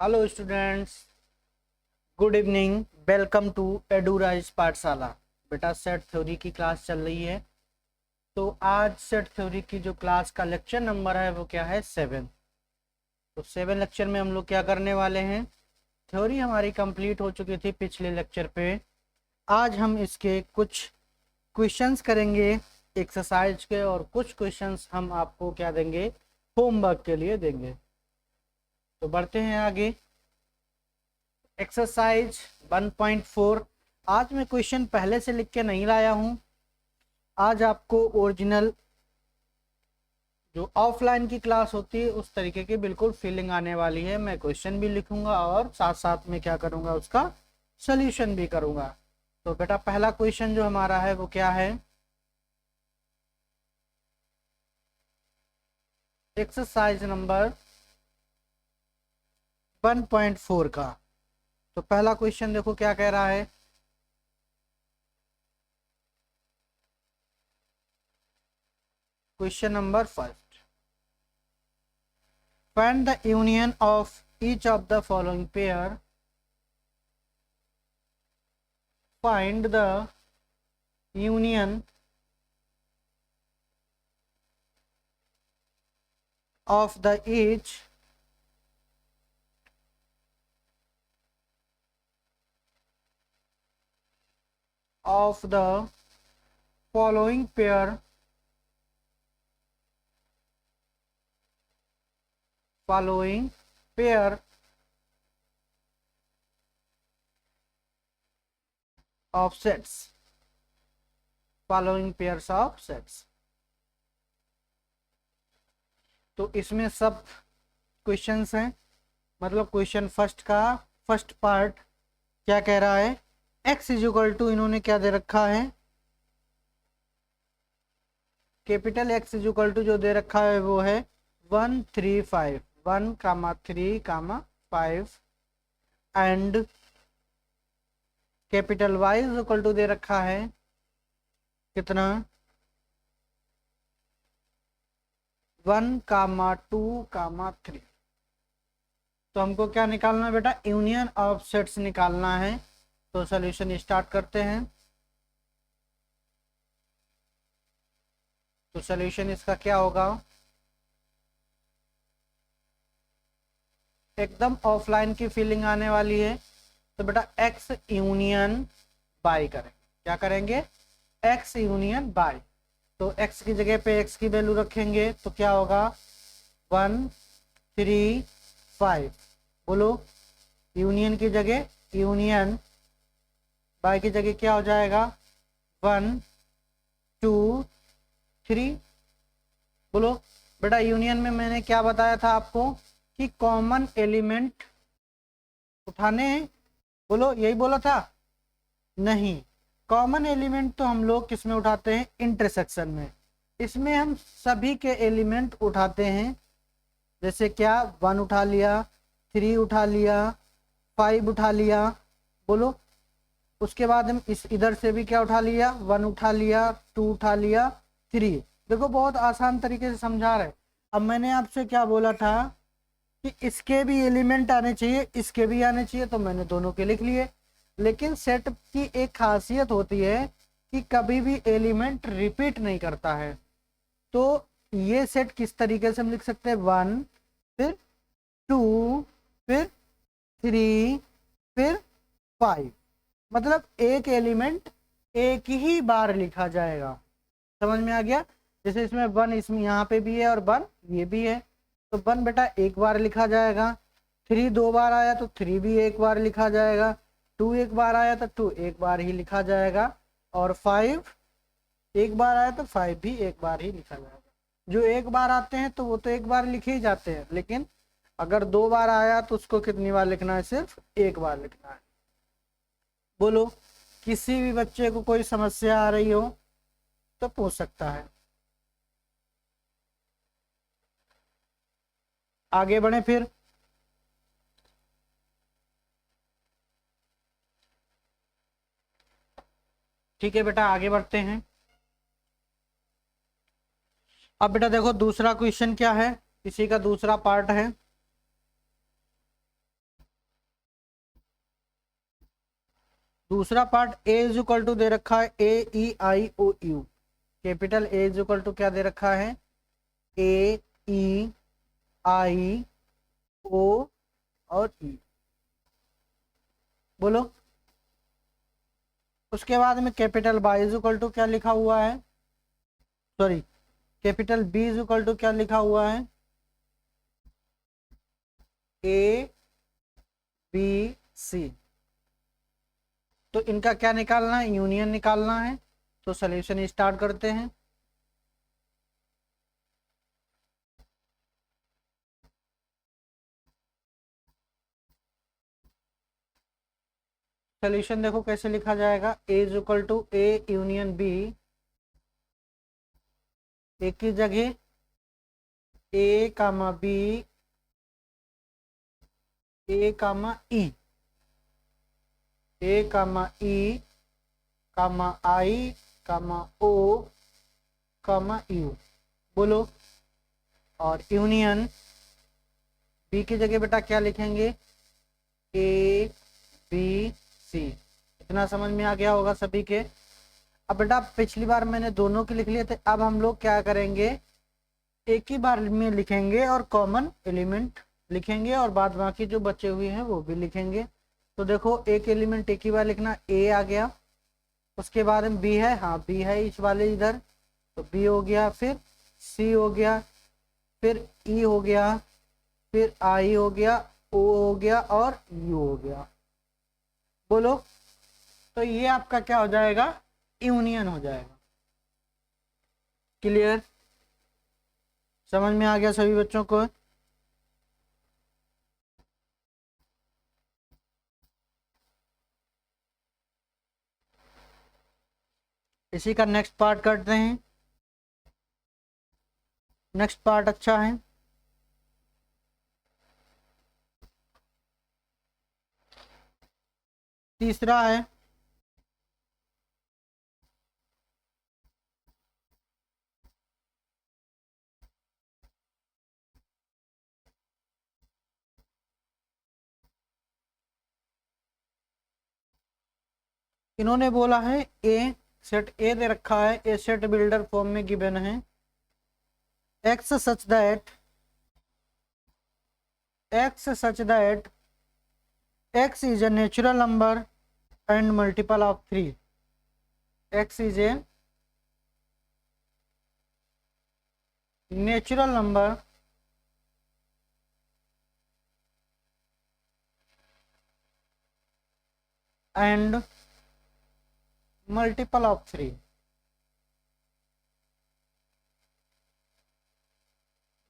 Hello students, good evening. Welcome to Eduraise Pathshala. बेटा set theory की class चल रही है। तो आज सेट थ्योरी की जो क्लास का लेक्चर नंबर है वो क्या है, 7। तो 7 लेक्चर में हम लोग क्या करने वाले हैं, थ्योरी हमारी कंप्लीट हो चुकी थी पिछले लेक्चर पे। आज हम इसके कुछ क्वेश्चंस करेंगे एक्सरसाइज के, और कुछ क्वेश्चंस हम आपको क्या देंगे, होमवर्क के लिए देंगे। तो बढ़ते हैं आगे। एक्सरसाइज 1.4। आज मैं क्वेश्चन पहले से लिख के नहीं लाया हूं। आज आपको ओरिजिनल जो ऑफलाइन की क्लास होती है उस तरीके की बिल्कुल फीलिंग आने वाली है। मैं क्वेश्चन भी लिखूंगा और साथ साथ में क्या करूंगा, उसका सोल्यूशन भी करूंगा। तो बेटा पहला क्वेश्चन जो हमारा है वो क्या है, एक्सरसाइज नंबर 1.4 का। तो पहला क्वेश्चन देखो क्या कह रहा है। Question number first, find the union of each of the following pair. Find the union of the each of the following pair of sets. Following pairs of sets. तो इसमें सब क्वेश्चंस हैं। मतलब क्वेश्चन फर्स्ट का first part क्या कह रहा है, x इज इक्वल टू, इन्होंने क्या दे रखा है, capital X is equal to जो दे रखा है वो है 1 3 5, 1 3 5, and capital Y is equal to दे रखा है कितना, 1 2 3। तो हमको क्या निकालना है बेटा, यूनियन ऑफ सेट्स निकालना है। तो सॉल्यूशन स्टार्ट करते हैं। तो सॉल्यूशन इसका क्या होगा, एकदम ऑफलाइन की फीलिंग आने वाली है। तो बेटा x यूनियन बाई करेंगे। क्या करेंगे, x यूनियन बाई। तो x की जगह पे x की वैल्यू रखेंगे तो क्या होगा, 1 3 5। बोलो, यूनियन की जगह यूनियन, बाई की जगह क्या हो जाएगा, 1 2 3। बोलो बेटा, यूनियन में मैंने क्या बताया था आपको कि कॉमन एलिमेंट उठाने हैं। बोलो, यही बोला था। नहीं, कॉमन एलिमेंट तो हम लोग किस में उठाते हैं, इंटरसेक्शन में। इसमें हम सभी के एलिमेंट उठाते हैं। जैसे क्या, 1 उठा लिया, 3 उठा लिया, 5 उठा लिया। बोलो, उसके बाद हम इस इधर से भी क्या उठा लिया, 1 उठा लिया, 2 उठा लिया, 3। देखो बहुत आसान तरीके से समझा रहे। अब मैंने आपसे क्या बोला था कि इसके भी एलिमेंट आने चाहिए, इसके भी आने चाहिए, तो मैंने दोनों के लिख लिए। लेकिन सेट की एक खासियत होती है कि कभी भी एलिमेंट रिपीट नहीं करता है। तो ये सेट किस तरीके से हम लिख सकते हैं, 1 फिर 2 फिर 3 फिर 5। मतलब एक एलिमेंट एक ही बार लिखा जाएगा। समझ में आ गया। जैसे इसमें 1 इसमें यहाँ पे भी है और 1 ये भी है। तो 1 बेटा एक बार लिखा जाएगा, 3 2 बार आया तो 3 भी एक बार लिखा जाएगा, 2 एक बार आया तो 2 एक बार ही लिखा जाएगा, और 5 एक बार आया तो 5 भी एक बार ही लिखा जाएगा। जो एक बार आते हैं तो वो तो एक बार लिखे ही जाते हैं, लेकिन अगर 2 बार आया तो उसको कितनी बार लिखना है, सिर्फ एक बार लिखना है। बोलो, किसी भी बच्चे को कोई समस्या आ रही हो तो पूछ सकता है। आगे बढ़े फिर। ठीक है बेटा, आगे बढ़ते हैं। अब बेटा देखो दूसरा क्वेश्चन क्या है, इसी का दूसरा पार्ट है। दूसरा part A is equal to दे रखा है A E I O U. Capital A is equal to क्या दे रखा है, ए ई आई ओ और ई। बोलो। उसके बाद में capital Y is equal to क्या लिखा हुआ है, sorry capital B is equal to क्या लिखा हुआ है, ए बी सी। तो इनका क्या निकालना है, यूनियन निकालना है। तो सॉल्यूशन स्टार्ट करते हैं। सॉल्यूशन देखो कैसे लिखा जाएगा, A is equal to A union B, A की जगह ए comma B, A comma E, A comma E comma I comma O comma you. बोलो। और यूनियन बी की जगह बेटा क्या लिखेंगे, ए बी सी। इतना समझ में आ गया होगा सभी के। अब बेटा पिछली बार मैंने दोनों के लिख लिए थे, अब हम लोग क्या करेंगे, एक ही बार में लिखेंगे और कॉमन एलिमेंट लिखेंगे और बाद बाकी जो बचे हुए हैं वो भी लिखेंगे। तो देखो एक एलिमेंट एक ही बार लिखना, ए आ गया, उसके बाद में बी है, हाँ बी है इस वाले इधर, तो बी हो गया, फिर सी हो गया, फिर ई हो गया, फिर आई हो गया, ओ हो गया और यू हो गया। बोलो। तो ये आपका क्या हो जाएगा, यूनियन हो जाएगा। क्लियर, समझ में आ गया सभी बच्चों को। इसी का नेक्स्ट पार्ट करते हैं। नेक्स्ट पार्ट अच्छा है, तीसरा है इन्होंने बोला है ए सेट ए दे रखा है, ए सेट बिल्डर फॉर्म में गिवन है, x such that x is a natural number and multiple of 3. X is a natural number and multiple of 3.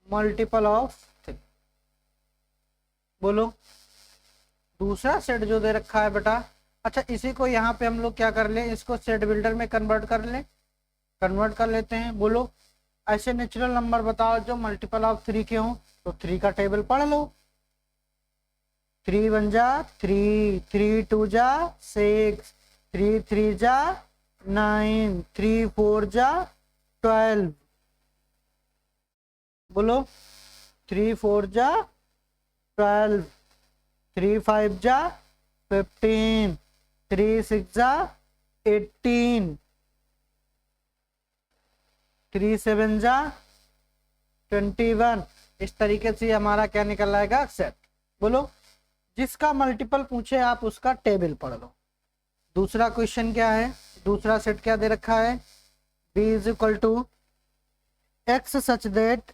Multiple of 3। बोलो। दूसरा सेट जो दे रखा है बेटा, अच्छा इसी को यहाँ पे हम लोग क्या कर ले, इसको सेट बिल्डर में कन्वर्ट कर लेते हैं। बोलो। ऐसे नेचुरल नंबर बताओ जो मल्टीपल ऑफ 3 के हों, तो 3 का टेबल पढ़ लो। 3 1 जा 3, 3 2 जा 6, 3 3 जा 9, 3 4 जा 12। बोलो। 3 4 जा 12, 3 5 जा 15, 3 6 जा 18, 3 7 जा 21। इस तरीके से हमारा क्या निकल आएगा, सेट। बोलो। जिसका मल्टीपल पूछे आप उसका टेबल पढ़ लो। दूसरा क्वेश्चन क्या है, दूसरा सेट क्या दे रखा है, b is equal to X such that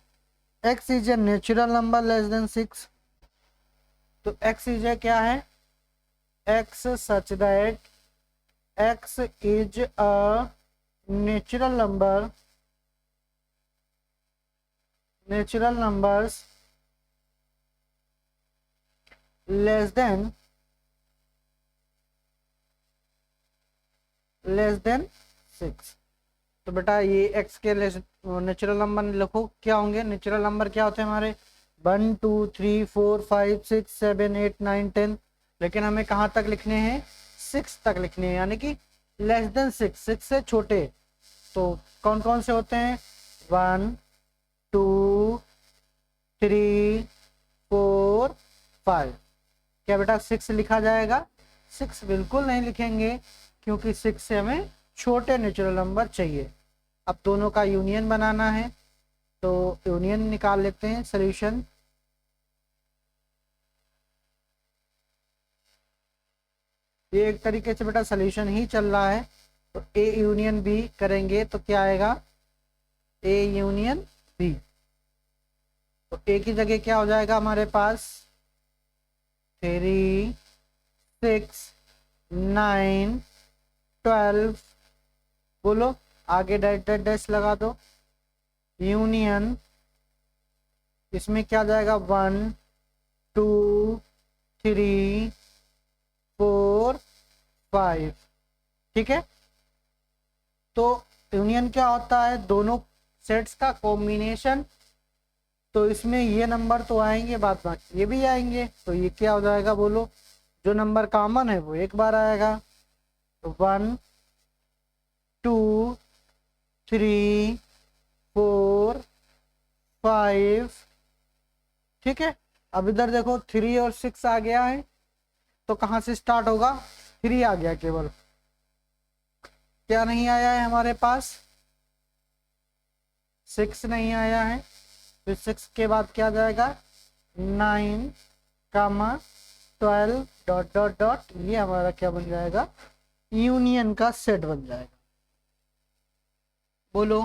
x is a natural number less than 6। तो x इज ए क्या है, x such that x is a natural numbers less than 6। तो बेटा ये x के नेचुरल नंबर लिखो, क्या होंगे नेचुरल नंबर, क्या होते हैं हमारे 1 2 3 4 5 6 7 8 9 10। लेकिन हमें कहाँ तक लिखने हैं, 6 तक लिखने हैं, यानी कि लेस देन 6, 6 से छोटे। तो कौन कौन से होते हैं, 1 2 3 4 5। क्या बेटा 6 लिखा जाएगा, 6 बिल्कुल नहीं लिखेंगे, क्योंकि 6 से हमें छोटे नेचुरल नंबर चाहिए। अब दोनों का यूनियन बनाना है, तो यूनियन निकाल लेते हैं सॉल्यूशन। ये एक तरीके से बेटा सॉल्यूशन ही चल रहा है, तो ए यूनियन बी करेंगे तो क्या आएगा, ए यूनियन बी। तो ए की जगह क्या हो जाएगा हमारे पास, 3 6 9 12। बोलो आगे डैश डैश डैश लगा दो, यूनियन, इसमें क्या जाएगा, 1 2 3 4 5। ठीक है, तो यूनियन क्या होता है, दोनों सेट्स का कॉम्बिनेशन। तो इसमें ये नंबर तो आएंगे, बाद बाकी ये भी आएंगे, तो ये क्या हो जाएगा, बोलो जो नंबर कॉमन है वो एक बार आएगा। तो 1 2 3 4 5। ठीक है, अब इधर देखो 3 और 6 आ गया है, तो कहाँ से स्टार्ट होगा, 3 आ गया केवल, क्या नहीं आया है हमारे पास, 6 नहीं आया है। फिर 6 के बाद क्या जाएगा, 9 कामा 12 डॉट डॉट डॉट, ये हमारा क्या बन जाएगा, यूनियन का सेट बन जाएगा। बोलो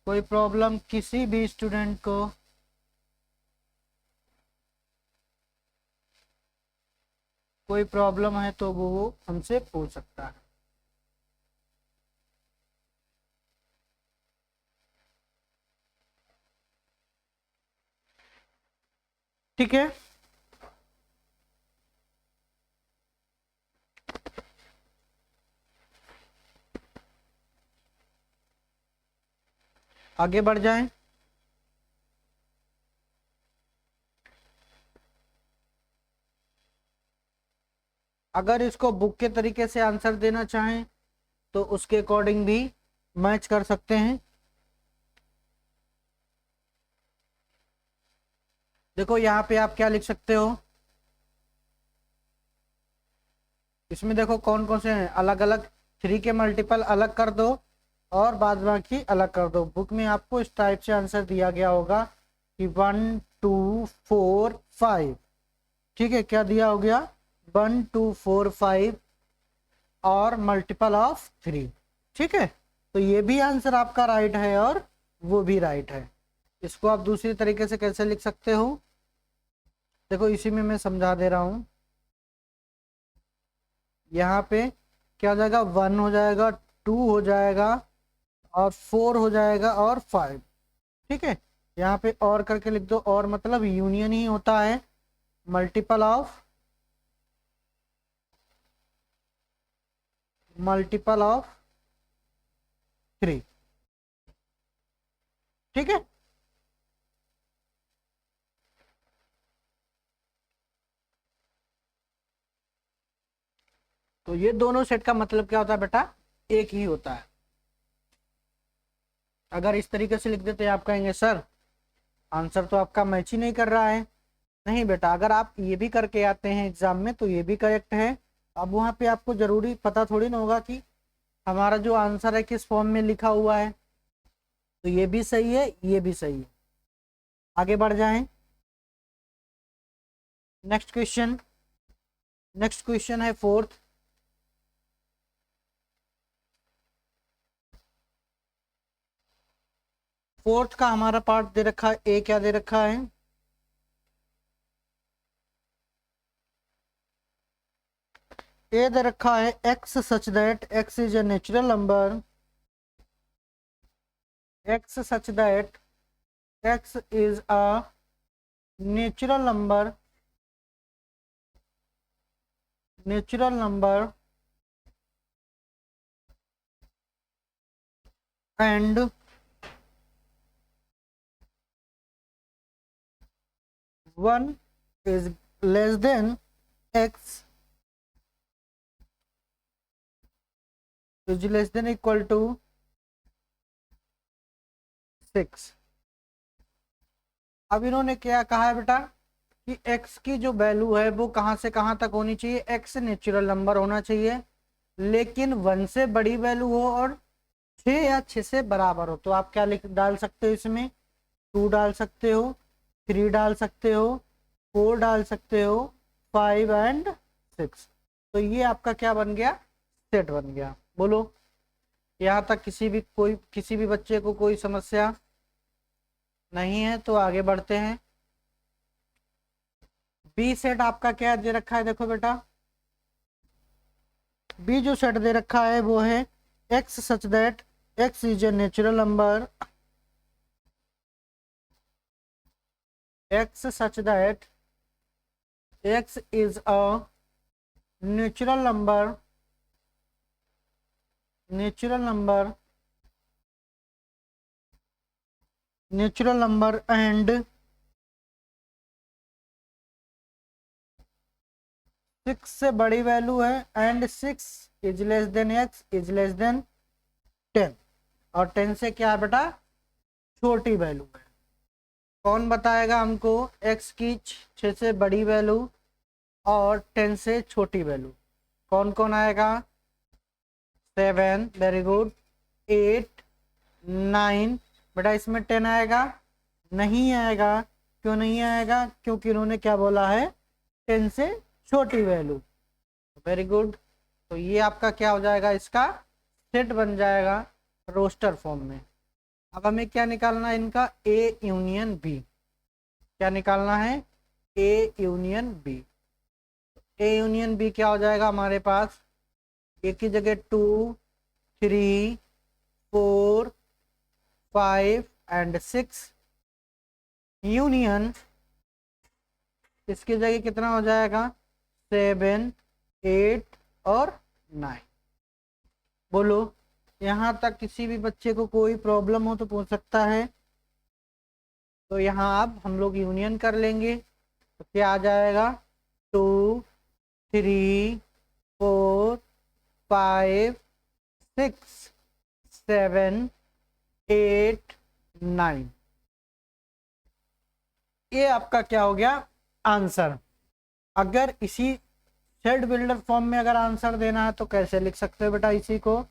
कोई प्रॉब्लम किसी भी स्टूडेंट को, कोई प्रॉब्लम है तो वो हमसे पूछ सकता है। ठीक है, आगे बढ़ जाएं। अगर इसको बुक के तरीके से आंसर देना चाहें तो उसके अकॉर्डिंग भी मैच कर सकते हैं। देखो यहाँ पे आप क्या लिख सकते हो, इसमें देखो कौन कौन से हैं, अलग अलग 3 के मल्टीपल अलग कर दो और बाद बाकी अलग कर दो। बुक में आपको इस टाइप से आंसर दिया गया होगा कि 1 2 4 5। ठीक है, क्या दिया हो गया, 1 2 4 5 और मल्टीपल ऑफ 3। ठीक है, तो ये भी आंसर आपका राइट है और वो भी राइट है। इसको आप दूसरी तरीके से कैसे लिख सकते हो, देखो इसी में मैं समझा दे रहा हूँ। यहाँ पे क्या हो जाएगा, 1 हो जाएगा, 2 हो जाएगा और 4 हो जाएगा और 5। ठीक है, यहाँ पे और करके लिख दो, और मतलब यूनियन ही होता है मल्टीपल ऑफ, मल्टीपल ऑफ 3। ठीक है, तो ये दोनों सेट का मतलब क्या होता है बेटा, एक ही होता है। अगर इस तरीके से लिख देते आप कहेंगे सर आंसर तो आपका मैच ही नहीं कर रहा है। नहीं बेटा, अगर आप ये भी करके आते हैं एग्जाम में तो ये भी करेक्ट है। अब वहाँ पे आपको जरूरी पता थोड़ी ना होगा कि हमारा जो आंसर है किस फॉर्म में लिखा हुआ है, तो ये भी सही है, ये भी सही है। आगे बढ़ जाएं, नेक्स्ट क्वेश्चन। नेक्स्ट क्वेश्चन है फोर्थ। फोर्थ का हमारा पार्ट दे रखा है, ए क्या दे रखा है, ए दे रखा है x such that x is a natural number, x such that x is a natural number, natural number and 1 is less than x is less than equal to 6। अब इन्होंने क्या कहा है बेटा कि x की जो वैल्यू है वो कहाँ से कहाँ तक होनी चाहिए, x नेचुरल नंबर होना चाहिए, लेकिन 1 से बड़ी वैल्यू हो और 6 या 6 से बराबर हो। तो आप क्या लिख डाल सकते हो इसमें, 2 डाल सकते हो, 3 डाल सकते हो, 4 डाल सकते हो, 5 एंड 6। तो ये आपका क्या बन गया, सेट बन गया। बोलो यहाँ तक किसी भी बच्चे को कोई समस्या नहीं है तो आगे बढ़ते हैं। बी सेट आपका क्या दे रखा है, देखो बेटा बी जो सेट दे रखा है वो है x such that x is a natural number, x such that x is a natural number, and 6 से बड़ी वैल्यू है, and 6 is less then x is less then 10, और 10 से क्या है बेटा, छोटी वैल्यू है। कौन बताएगा हमको x की 6 से बड़ी वैल्यू और 10 से छोटी वैल्यू, कौन कौन आएगा, 7, वेरी गुड, 8, 9, बेटा इसमें 10 आएगा, नहीं आएगा। क्यों नहीं आएगा, क्योंकि इन्होंने क्या बोला है, 10 से छोटी वैल्यू। वेरी गुड, तो ये आपका क्या हो जाएगा, इसका सेट बन जाएगा रोस्टर फॉर्म में। अब हमें क्या निकालना है इनका, ए यूनियन बी। क्या निकालना है, A union B. A union B क्या हो जाएगा हमारे पास, ए की जगह 2, 3, 4, 5 एंड 6, यूनियन इसकी जगह कितना हो जाएगा, 7, 8 और 9। बोलो यहाँ तक किसी भी बच्चे को कोई प्रॉब्लम हो तो पूछ सकता है। तो यहाँ अब हम लोग यूनियन कर लेंगे, तो क्या आ जाएगा, 2, 3, 4, 5, 6, 7, 8, 9। ये आपका क्या हो गया आंसर। अगर इसी सेट बिल्डर फॉर्म में अगर आंसर देना है तो कैसे लिख सकते हो बेटा इसी को,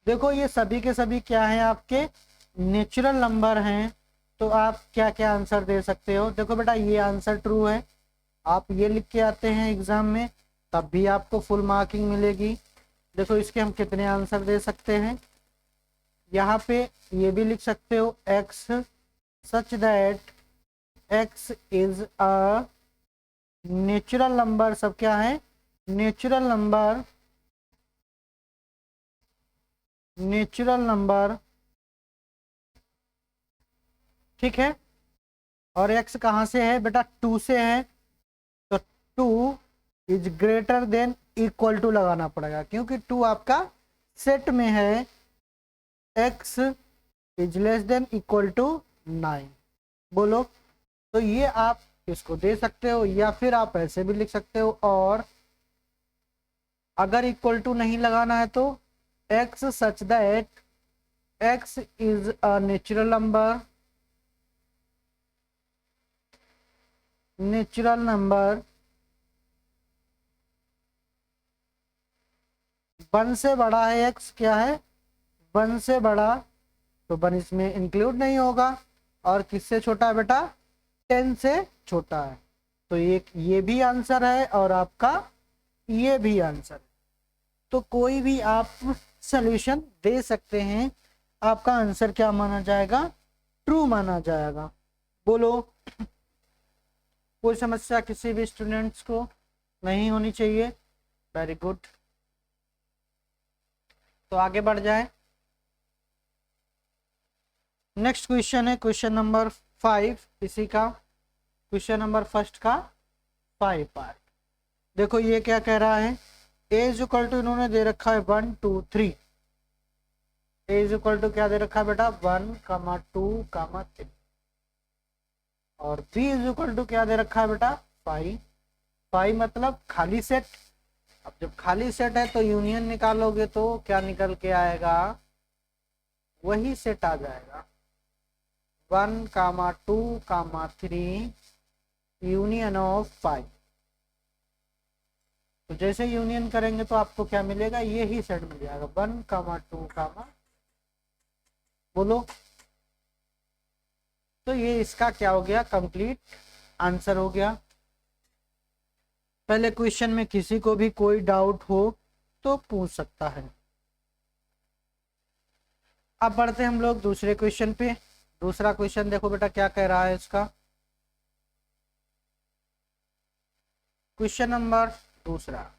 देखो ये सभी के सभी क्या हैं, आपके नेचुरल नंबर हैं। तो आप क्या क्या आंसर दे सकते हो, देखो बेटा ये आंसर ट्रू है, आप ये लिख के आते हैं एग्जाम में तब भी आपको फुल मार्किंग मिलेगी। देखो इसके हम कितने आंसर दे सकते हैं, यहाँ पे ये भी लिख सकते हो, x such that x is a natural number, सब क्या है, नेचुरल नंबर, ठीक है। और x कहाँ से है बेटा, 2 से है, तो 2 is greater than equal to लगाना पड़ेगा, क्योंकि 2 आपका सेट में है, x is less than equal to 9। बोलो, तो ये आप इसको दे सकते हो, या फिर आप ऐसे भी लिख सकते हो, और अगर इक्वल टू नहीं लगाना है तो x such that x is a natural number, one से बड़ा है x, क्या है, 1 से बड़ा, तो 1 इसमें इंक्लूड नहीं होगा, और किससे छोटा है बेटा, 10 से छोटा है। तो ये भी आंसर है और आपका ये भी आंसर है। तो कोई भी आप सॉल्यूशन दे सकते हैं, आपका आंसर क्या माना जाएगा, ट्रू माना जाएगा। बोलो कोई समस्या किसी भी स्टूडेंट्स को नहीं होनी चाहिए, वेरी गुड। तो आगे बढ़ जाए, नेक्स्ट क्वेश्चन है क्वेश्चन नंबर 5, इसी का क्वेश्चन नंबर फर्स्ट का 5 पार्ट। देखो ये क्या कह रहा है, ए इज इक्वल टू इन्होंने दे रखा है 1, 2, 3, ए इज इक्वल टू क्या दे रखा है बेटा, 1, 2, 3, और बी इज इक्वल टू क्या दे रखा है बेटा, 5, 5 मतलब खाली सेट। अब जब खाली सेट है तो यूनियन निकालोगे तो क्या निकल के आएगा, वही सेट आ जाएगा। 1,2,3 यूनियन ऑफ 5। तो जैसे यूनियन करेंगे तो आपको क्या मिलेगा, ये ही सेट मिल जाएगा 1,2, बोलो। तो ये इसका क्या हो गया, कंप्लीट आंसर हो गया। पहले क्वेश्चन में किसी को भी कोई डाउट हो तो पूछ सकता है। अब बढ़ते हैं हम लोग दूसरे क्वेश्चन पे। दूसरा क्वेश्चन देखो बेटा क्या कह रहा है इसका। क्वेश्चन नंबर दूसरा,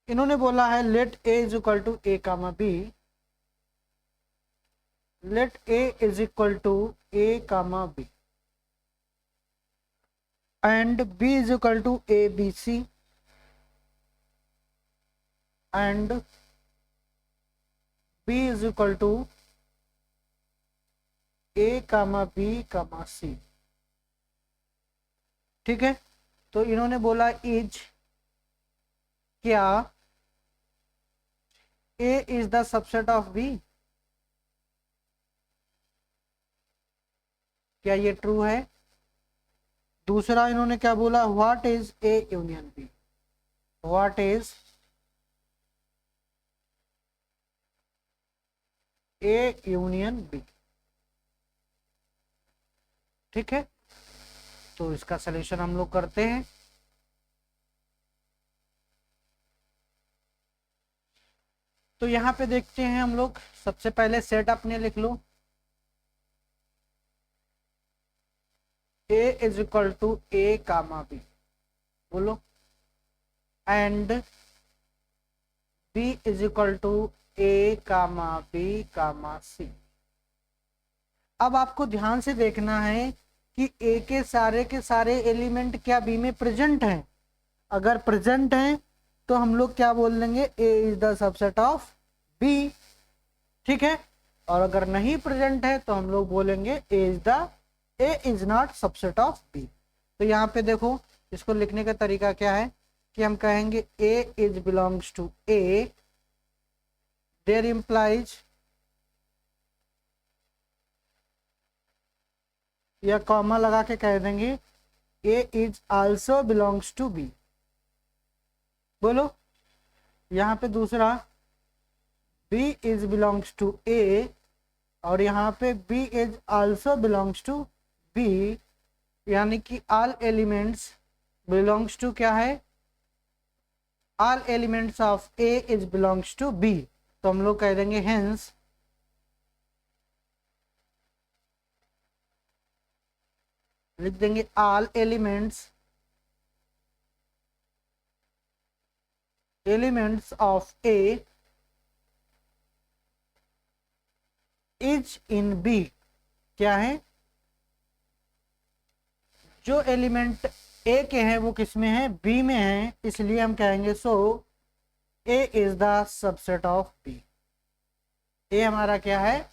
इन्होंने बोला है let A is equal to A comma B, let A is equal to A comma B and B is equal to A B C and B is equal to A comma B comma C. ठीक है, तो इन्होंने बोला is, क्या A is the subset of B, क्या ये true है। दूसरा इन्होंने क्या बोला, what is A union B, what is A union B. ठीक है, तो इसका सलूशन हम लोग करते हैं। तो यहां पे देखते हैं हम लोग, सबसे पहले सेट अपने लिख लो, A is equal to A comma B, बोलो, and B is equal to A comma B comma C. अब आपको ध्यान से देखना है कि ए के सारे एलिमेंट क्या बी में प्रेजेंट हैं। अगर प्रेजेंट हैं तो हम लोग क्या बोल देंगे, A is the subset of B. ठीक है, और अगर नहीं प्रेजेंट है तो हम लोग बोलेंगे A is not subset of B. तो यहाँ पे देखो, इसको लिखने का तरीका क्या है कि हम कहेंगे A is belongs to A, there implies, या कॉमा लगा के कह देंगे A is also belongs to B, बोलो। यहाँ पे दूसरा B is belongs to A, और यहाँ पे B is also belongs to B, यानी कि ऑल एलिमेंट्स बिलोंग्स टू क्या है, all elements of A is belongs to B। तो हम लोग कह देंगे हेंस लिख देंगे all elements of A is in B, क्या है, जो एलिमेंट ए के हैं वो किस में है, बी में है, इसलिए हम कहेंगे so A is the subset of B. A हमारा क्या है,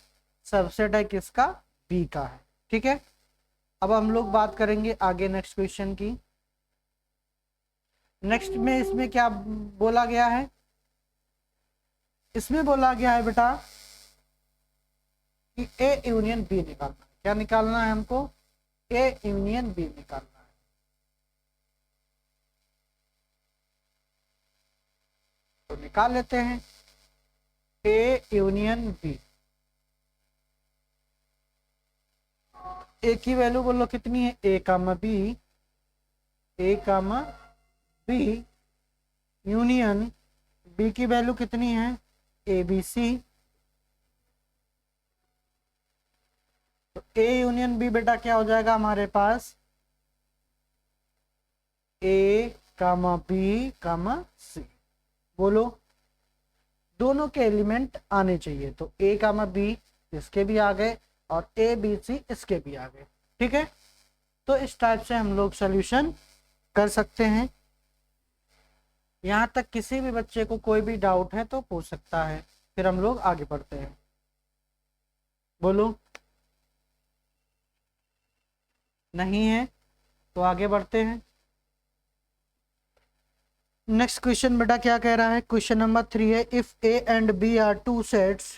सबसेट है किसका, बी का है। ठीक है, अब हम लोग बात करेंगे आगे नेक्स्ट क्वेश्चन की। नेक्स्ट में इसमें क्या बोला गया है, इसमें बोला गया है बेटा कि ए यूनियन बी निकालना है। क्या निकालना है हमको, ए यूनियन बी निकालना है। तो निकाल लेते हैं ए यूनियन बी। ए की वैल्यू बोलो कितनी है, ए कामा बी, ए कामा बी यूनियन बी की वैल्यू कितनी है, ए बी सी। तो ए यूनियन बी बेटा क्या हो जाएगा हमारे पास, ए कामा बी कामा सी, बोलो। दोनों के एलिमेंट आने चाहिए, तो ए कामा बी इसके भी आ गए और ए बी सी इसके भी आ गए। ठीक है, तो इस टाइप से हम लोग सॉल्यूशन कर सकते हैं। यहाँ तक किसी भी बच्चे को कोई भी डाउट है तो पूछ सकता है, फिर हम लोग आगे बढ़ते हैं, बोलो। नहीं है तो आगे बढ़ते हैं। नेक्स्ट क्वेश्चन बेटा क्या कह रहा है, क्वेश्चन नंबर 3 है, if A and B are two sets,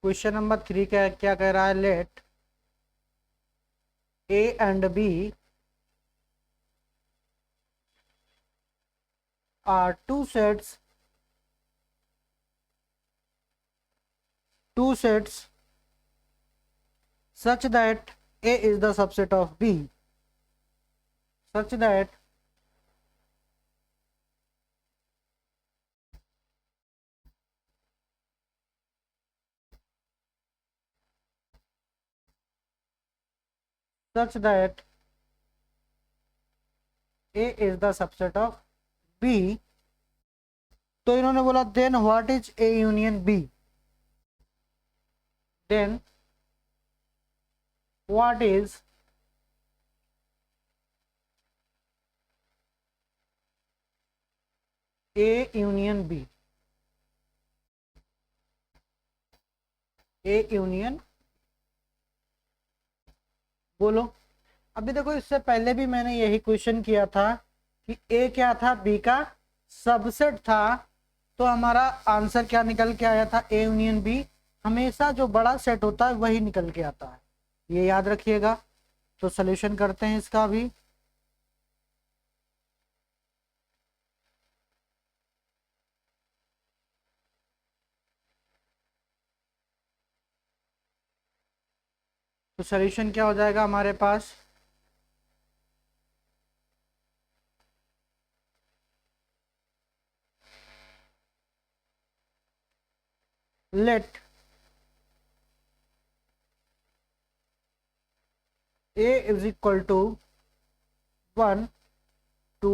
question number 3 क्या कह रहा है, let A and B are two sets such that A is the subset of B, such that A is the subset of B, तो इन्होंने बोला then what is A union B, then what is A union B, A union, बोलो। अभी देखो इससे पहले भी मैंने यही क्वेश्चन किया था कि A क्या था, B का सबसेट था, तो हमारा आंसर क्या निकल के आया था, A यूनियन B, हमेशा जो बड़ा सेट होता है वही निकल के आता है, ये याद रखिएगा। तो सॉल्यूशन करते हैं इसका भी। तो सॉल्यूशन क्या हो जाएगा हमारे पास, let A is equal to 1 2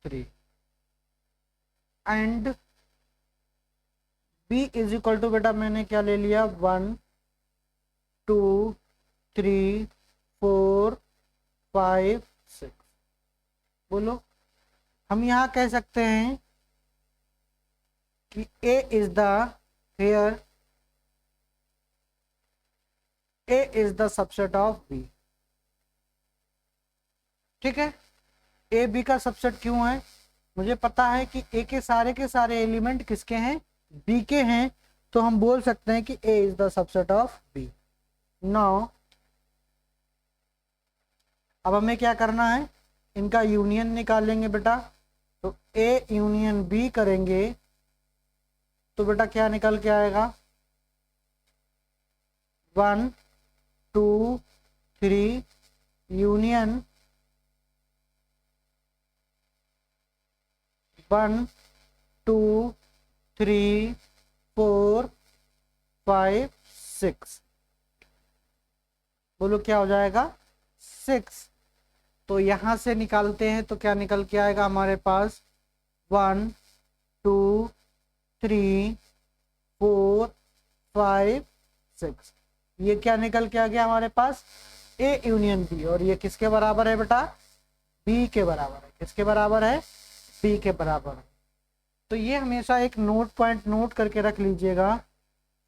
3 and B is equal to, बेटा मैंने क्या ले लिया, 1 2 3 4 5 6, बोलो। हम यहाँ कह सकते हैं कि A is the here, A is the subset of B, ठीक है। ए बी का सबसेट क्यों है, मुझे पता है कि ए के सारे एलिमेंट किसके हैं, बी के हैं, तो हम बोल सकते हैं कि A is the subset of B. Now अब हमें क्या करना है, इनका यूनियन निकालेंगे बेटा, तो ए यूनियन बी करेंगे तो बेटा क्या निकल के आएगा, 1 2 3 यूनियन 1 2 3 4 5 6, बोलो क्या हो जाएगा, 6। तो यहां से निकालते हैं तो क्या निकल के आएगा हमारे पास, 1 2 3 4 5 6, ये क्या निकल के आ गया हमारे पास, ए यूनियन बी, और ये किसके बराबर है बेटा, बी के बराबर है, किसके बराबर है, बी के बराबर है। तो ये हमेशा एक नोट पॉइंट नोट करके रख लीजिएगा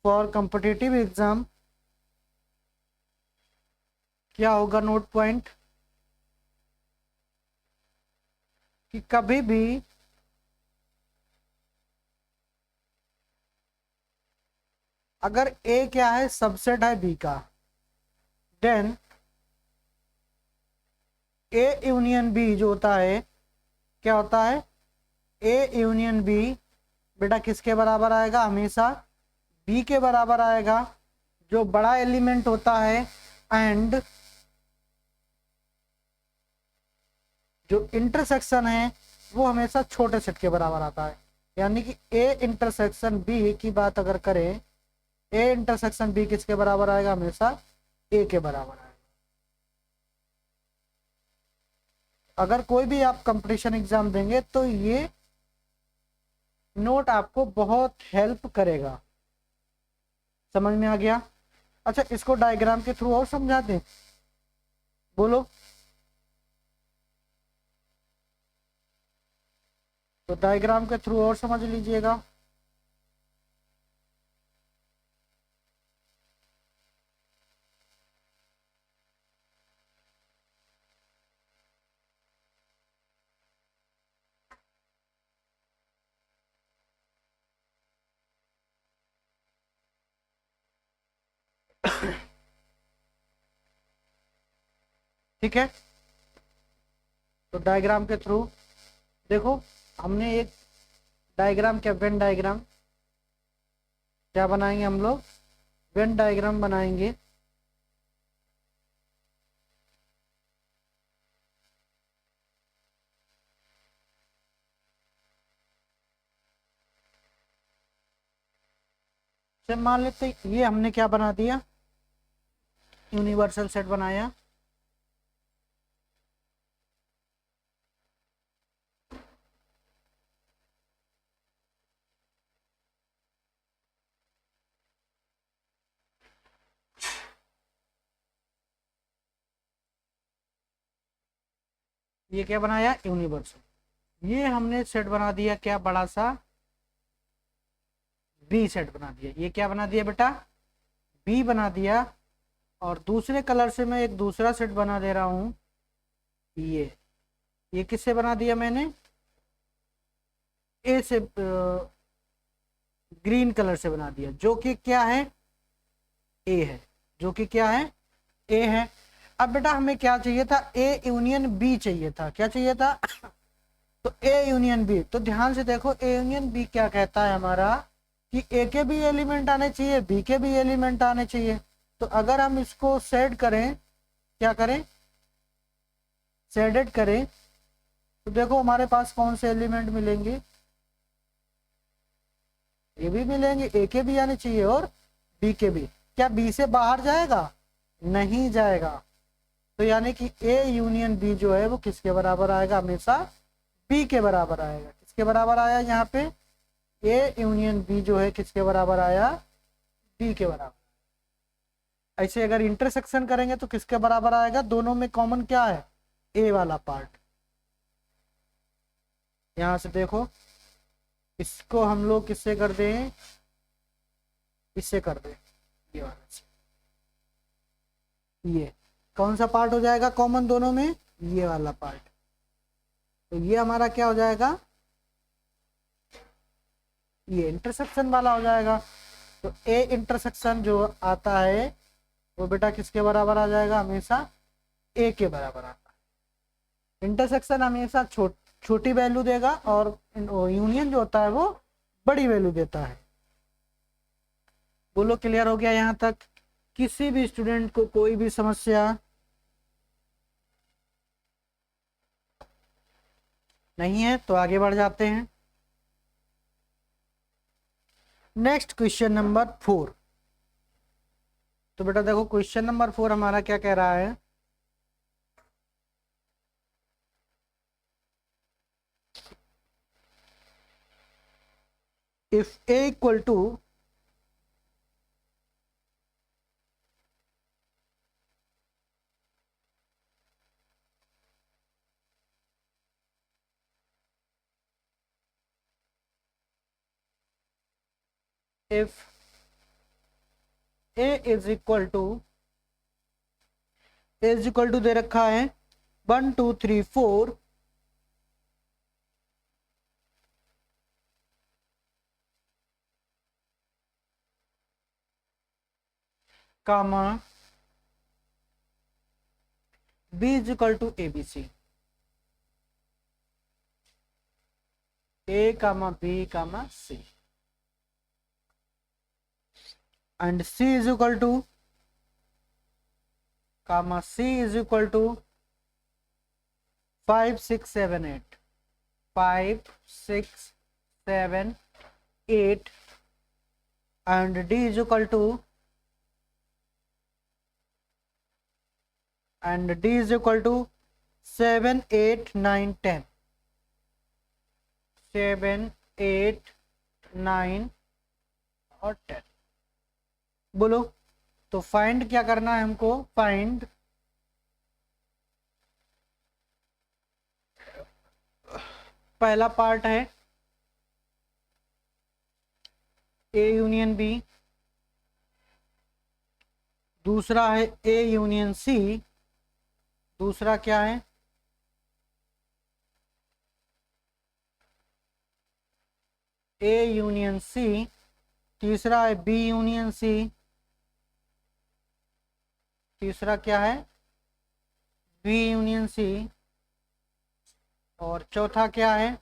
फॉर कॉम्पिटिटिव एग्जाम। क्या होगा नोट पॉइंट, कि कभी भी अगर ए क्या है, सबसेट है बी का, देन ए यूनियन बी जो होता है, क्या होता है, ए यूनियन बी बेटा किसके बराबर आएगा, हमेशा बी के बराबर आएगा, जो बड़ा एलिमेंट होता है, एंड जो इंटरसेक्शन है वो हमेशा छोटे सेट के बराबर आता है। यानी कि ए इंटरसेक्शन बी की बात अगर करें, ए इंटरसेक्शन बी किसके बराबर आएगा, हमेशा ए के बराबर आएगा। अगर कोई भी आप कंपटीशन एग्जाम देंगे तो ये नोट आपको बहुत हेल्प करेगा, समझ में आ गया। अच्छा इसको डायग्राम के थ्रू और समझा दें, बोलो। तो डायग्राम के थ्रू और समझ लीजिएगा। ठीक है, तो डायग्राम के थ्रू देखो, हमने एक डायग्राम, क्या वेन डायग्राम, क्या बनाएंगे हम लोग, वेन डायग्राम बनाएंगे। चल मान लेते ये हमने क्या बना दिया, यूनिवर्सल सेट बनाया। ये क्या बनाया, यूनिवर्सल। ये हमने सेट बना दिया क्या, बड़ा सा बी सेट बना दिया। ये क्या बना दिया बेटा, बी बना दिया। और दूसरे कलर से मैं एक दूसरा सेट बना दे रहा हूं, ये किससे बना दिया मैंने, ए से, ग्रीन कलर से बना दिया, जो कि क्या है, ए है, जो कि क्या है, ए है। अब बेटा हमें क्या चाहिए था, ए यूनियन बी चाहिए था, क्या चाहिए था तो ए यूनियन बी। तो ध्यान से देखो, ए यूनियन बी क्या कहता है हमारा, कि ए के भी एलिमेंट आने चाहिए, बी के भी एलिमेंट आने चाहिए। तो अगर हम इसको सेट करें, क्या करें, शेडेड करें, तो देखो हमारे पास कौन से एलिमेंट मिलेंगे, ए भी मिलेंगे, ए के भी आने चाहिए और बी के भी। क्या बी से बाहर जाएगा, नहीं जाएगा। तो यानी कि ए यूनियन बी जो है वो किसके बराबर आएगा, हमेशा बी के बराबर आएगा। किसके बराबर आया यहाँ पे, ए यूनियन बी जो है किसके बराबर आया, बी के बराबर। ऐसे अगर इंटरसेक्शन करेंगे तो किसके बराबर आएगा, दोनों में कॉमन क्या है, ए वाला पार्ट। यहां से देखो, इसको हम लोग किससे कर दें, इससे कर दें, ये वाला से। ये कौन सा पार्ट हो जाएगा कॉमन दोनों में, ये वाला पार्ट। तो ये हमारा क्या हो जाएगा, ये इंटरसेक्शन वाला हो जाएगा। तो ए इंटरसेक्शन जो आता है वो बेटा किसके बराबर आ जाएगा, हमेशा ए के बराबर आता है। इंटरसेक्शन हमेशा छोटी वैल्यू देगा और यूनियन जो होता है वो बड़ी वैल्यू देता है। बोलो क्लियर हो गया यहाँ तक, किसी भी स्टूडेंट को कोई भी समस्या नहीं है तो आगे बढ़ जाते हैं। Next question number 4। तो बेटा देखो क्वेश्चन नंबर 4 हमारा क्या कह रहा है, if A equal to if a is equal to, a is equal to दे रखा है 1 2 3 4, कामा b is equal to abc, a comma b comma c, and c is equal to, comma c is equal to 5 6 7 8, 5 6 7 8, and d is equal to, and d is equal to 7 8 9 10, 7 8 9 और 10। बोलो तो find क्या करना है हमको, find पहला part है A union B, दूसरा है ए यूनियन सी, दूसरा क्या है, ए यूनियन सी, तीसरा है बी यूनियन सी, तीसरा क्या है, बी यूनियन सी, और चौथा क्या है,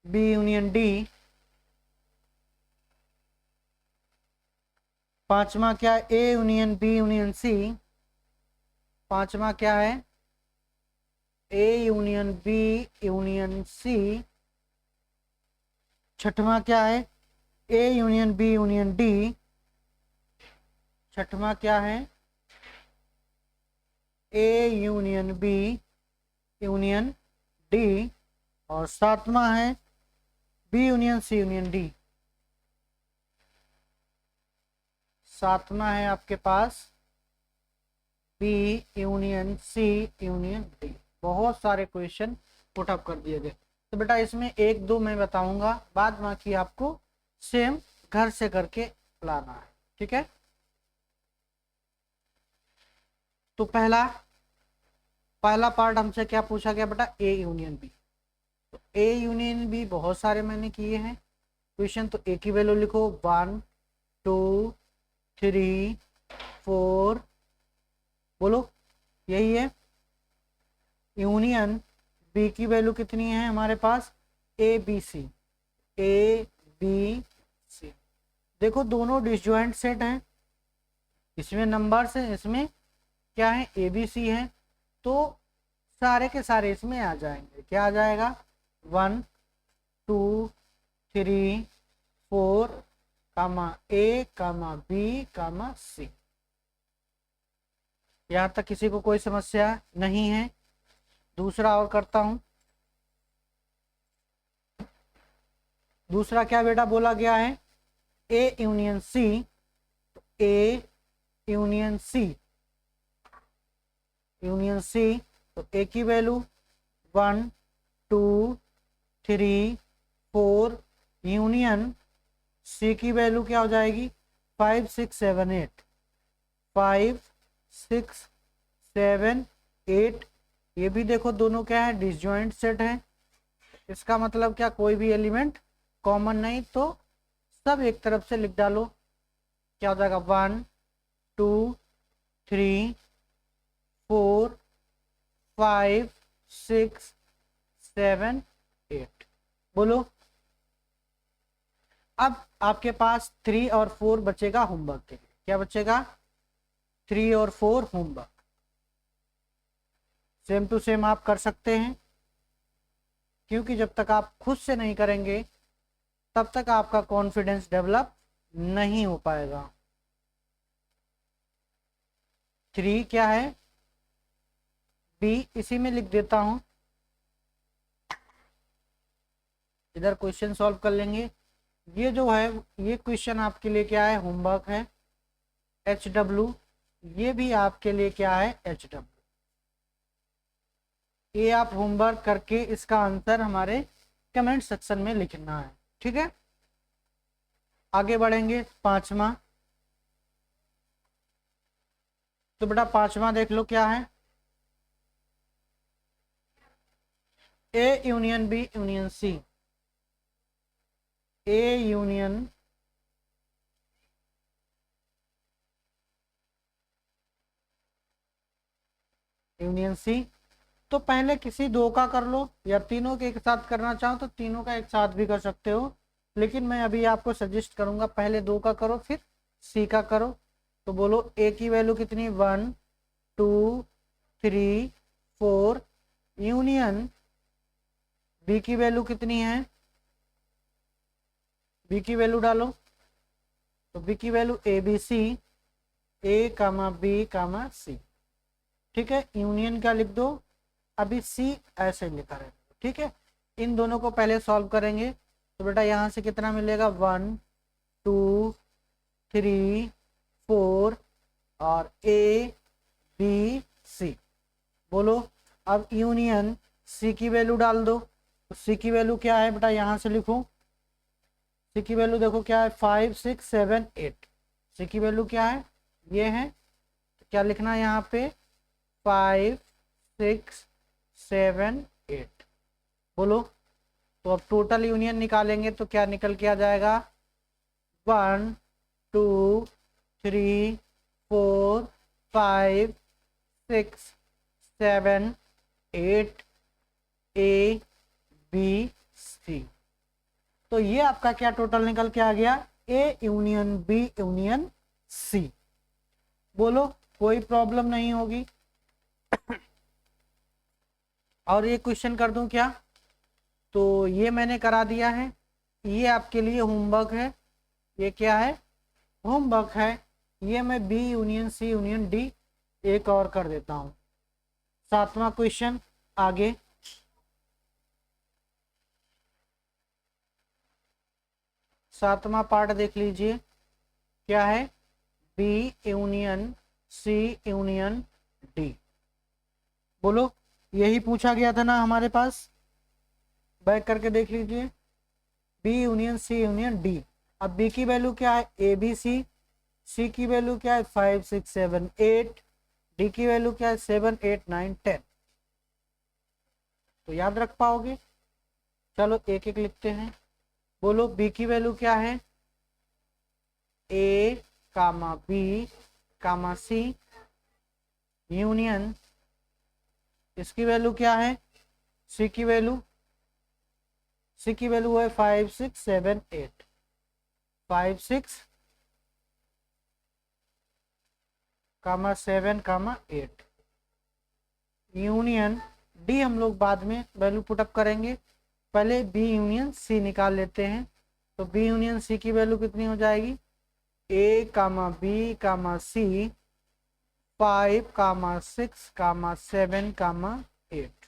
बी यूनियन डी, पांचवा क्या है, A union B union C, पांचवा क्या है, A union B union C, छठवां क्या है, A union B union D, छठवां क्या है, A union B union D, और सातवां है B union C union D. सातवां है आपके पास B union C union D. बहुत सारे क्वेश्चन पुटअप कर दिए गए। तो बेटा इसमें एक दो मैं बताऊंगा, बाद बाकी आपको सेम घर से करके लाना है, ठीक है। तो पहला पार्ट हमसे क्या पूछा गया बेटा, ए यूनियन बी। तो ए यूनियन बी बहुत सारे मैंने किए हैं क्वेश्चन, तो ए की वैल्यू लिखो 1 2 3 4, बोलो यही है। यूनियन बी की वैल्यू कितनी है हमारे पास, ए बी सी, ए बी सी। देखो दोनों डिसजॉइंट सेट हैं, इसमें नंबर्स हैं, इसमें क्या है, ए बी सी है, तो सारे के सारे इसमें आ जाएंगे। क्या आ जाएगा, 1 2 3 4 कामा ए कामा बी कामा सी। यहाँ तक किसी को कोई समस्या नहीं है। दूसरा और करता हूं। दूसरा क्या बेटा बोला गया है, A union C, A union C, union C, तो ए की वैल्यू 1 2 3 4, यूनियन सी की वैल्यू क्या हो जाएगी, 5 6 7 8, 5 6 7 8। ये भी देखो दोनों क्या है, डिसजॉइंट सेट है। इसका मतलब क्या, कोई भी एलिमेंट कॉमन नहीं, तो सब एक तरफ से लिख डालो। क्या हो जाएगा, 1 2 3 4 5 6 7 8, बोलो। अब आपके पास 3 और 4 बचेगा होमवर्क के लिए। क्या बचेगा, 3 और 4 होमवर्क। सेम टू सेम आप कर सकते हैं, क्योंकि जब तक आप खुद से नहीं करेंगे तब तक आपका कॉन्फिडेंस डेवलप नहीं हो पाएगा। 3 क्या है, बी, इसी में लिख देता हूं, इधर क्वेश्चन सॉल्व कर लेंगे। ये जो है, ये क्वेश्चन आपके लिए क्या है, होमवर्क है। HW, ये भी आपके लिए क्या है, HW। ये आप होमवर्क करके इसका आंसर हमारे कमेंट सेक्शन में लिखना है, ठीक है। आगे बढ़ेंगे, पांचवा। तो बेटा पांचवा देख लो क्या है, A union B union C, A union union C. तो पहले किसी दो का कर लो, या तीनों के एक साथ करना चाहो तो तीनों का एक साथ भी कर सकते हो, लेकिन मैं अभी आपको सजेस्ट करूंगा पहले दो का करो फिर सी का करो। तो बोलो ए की वैल्यू कितनी, 1 2 3 4, यूनियन बी की वैल्यू कितनी है, बी की वैल्यू डालो। तो बी की value A B C, A comma B comma C, ठीक है। यूनियन का लिख दो, अभी सी ऐसे लिखा है, ठीक है। इन दोनों को पहले सॉल्व करेंगे। तो बेटा यहाँ से कितना मिलेगा, 1 2 3 4, और ए बी सी, बोलो। अब यूनियन सी की वैल्यू डाल दो। तो सी की वैल्यू क्या है बेटा, यहाँ से लिखो। सी की वैल्यू देखो क्या है, 5 6 7 8। सी की वैल्यू क्या है, ये है। तो क्या लिखना है यहाँ पे, 5 6 7 8, बोलो। तो अब टोटल यूनियन निकालेंगे तो क्या निकल के आ जाएगा, 1 2 3 4 5 6 7 8 ए बी सी। तो ये आपका क्या टोटल निकल के आ गया, A union B union C. बोलो कोई प्रॉब्लम नहीं होगी। और ये क्वेश्चन कर दूं क्या, तो ये मैंने करा दिया है, ये आपके लिए होमवर्क है। ये क्या है, होमवर्क है। ये मैं B union C union D एक और कर देता हूं। 7वां क्वेश्चन आगे, 7वां पार्ट देख लीजिए, क्या है, B union C union D. बोलो यही पूछा गया था ना हमारे पास, बैक करके देख लीजिए, B union C union D. अब बी की वैल्यू क्या है, ए बी सी की वैल्यू क्या है 5 6 7 8, डी की वैल्यू क्या है 7 8 9 10। तो याद रख पाओगे। चलो एक एक लिखते हैं। बोलो बी की वैल्यू क्या है, ए कामा बी कामा सी यूनियन, इसकी वैल्यू क्या है, सी की वैल्यू है 5 6 7 8, 5 6 कामा 7 कामा 8 यूनियन डी। हम लोग बाद में वैल्यू पुटअप करेंगे, पहले बी यूनियन सी निकाल लेते हैं। तो बी यूनियन सी की वैल्यू कितनी हो जाएगी, ए कामा बी कामा सी 5 कामा 6 कामा 7 कामा 8।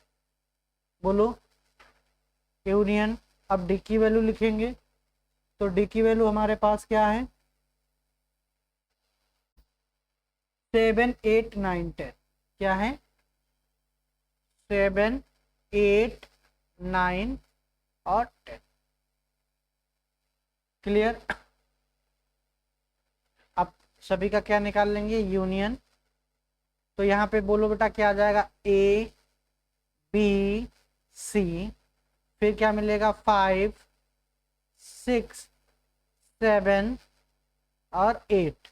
बोलो यूनियन, अब डी की वैल्यू लिखेंगे। तो डी की वैल्यू हमारे पास क्या है 7 8 9 10, क्या है 7 8 9 और 10। क्लियर। अब सभी का क्या निकाल लेंगे, यूनियन। तो यहाँ पे बोलो बेटा क्या आ जाएगा, ए बी सी, फिर क्या मिलेगा 5 6 7 और 8।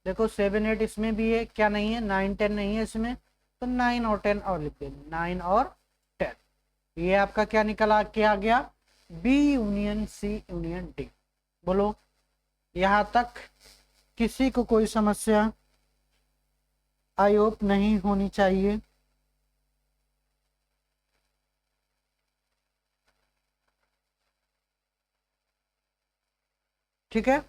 देखो 7 8 इसमें भी है, क्या नहीं है 9 10 नहीं है इसमें, तो 9 और 10 और लिख देंगे, 9 और 10। ये आपका क्या निकल के आ गया, B union C union D. बोलो यहाँ तक किसी को कोई समस्या आई होप नहीं होनी चाहिए। ठीक है,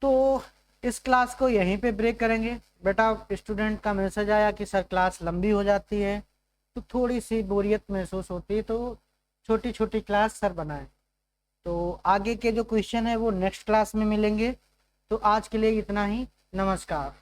तो इस क्लास को यहीं पे ब्रेक करेंगे। बेटा स्टूडेंट का मैसेज आया कि सर क्लास लंबी हो जाती है, तो थोड़ी सी बोरियत महसूस होती है, तो छोटी छोटी क्लास सर बनाएं। तो आगे के जो क्वेश्चन है वो नेक्स्ट क्लास में मिलेंगे। तो आज के लिए इतना ही, नमस्कार।